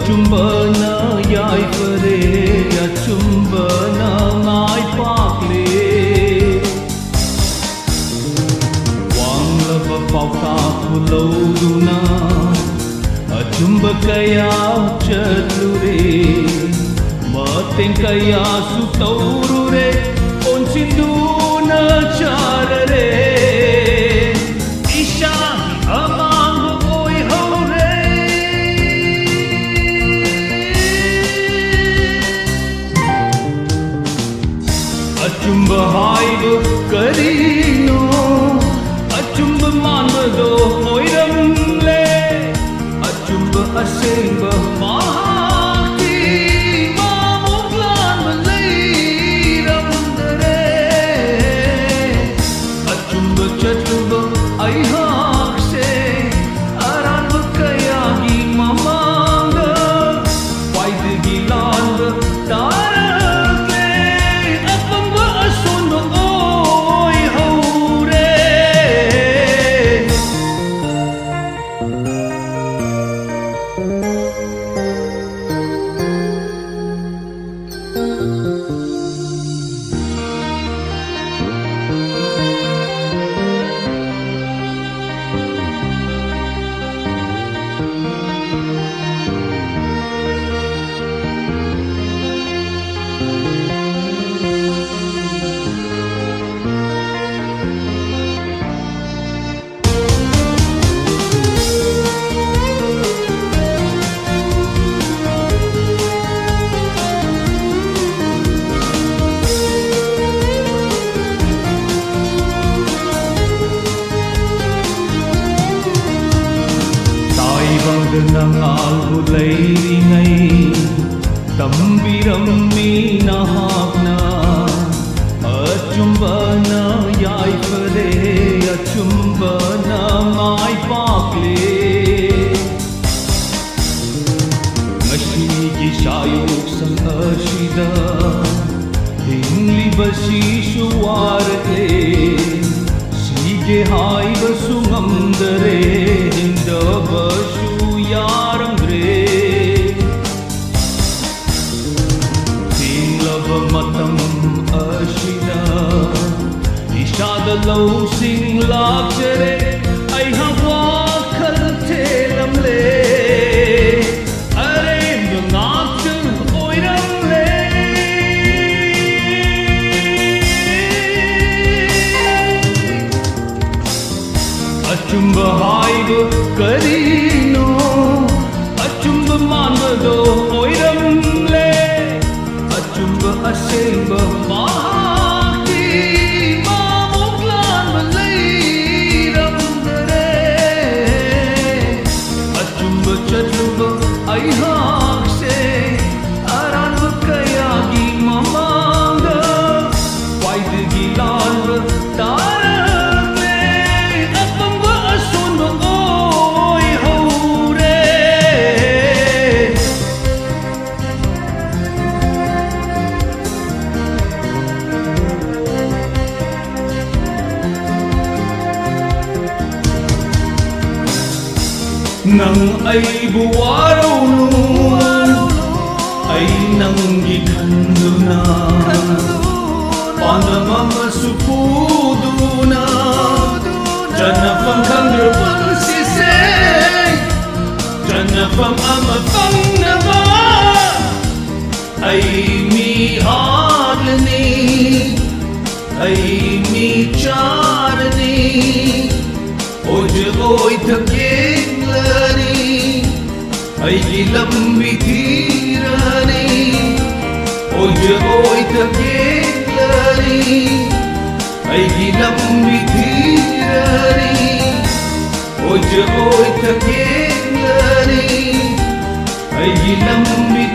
Acumbana yaifare acumbana ngai pakle wanglaba pauta pulauduna acumba kaya chatlure mateng kaya sutaurure onsinduna charare isha amang oi hore acumba haidu karino acumba manado oiramle acumba asemba mahaki mamuglan malayramdare acumba chatuba aihakse aranba kayagi mamanga waidigi landa tarakle apamba asono oi haure nang alhulay ringay tambirammi nahakna acumbana yaifare acumbana mai pakle ngasigi sayok sang asida hingli basishu warle sige hai basungamdare hinda basu yaramre tinglava matam ashida ishada lo sing lakjare ai hawa khal thelamle are ngat oiramle acumba haidu karino acumba manado oiramle acumba asemba mahaki mamuglan malayramdare acumba chatuba aihakse aranba kayagi mamanga waidigi lalva tarakle apamba asono oi haure nang ay buwaraw ay nanggi kanduna pandamama supuduna janapam kandrapan sisay janapam amapang naba ay mi hadlani ay mi charani oj oy thakinlani ay lambi tirani oj oy thakinlani ay lambi tirani oj oy thakinlani ay lambi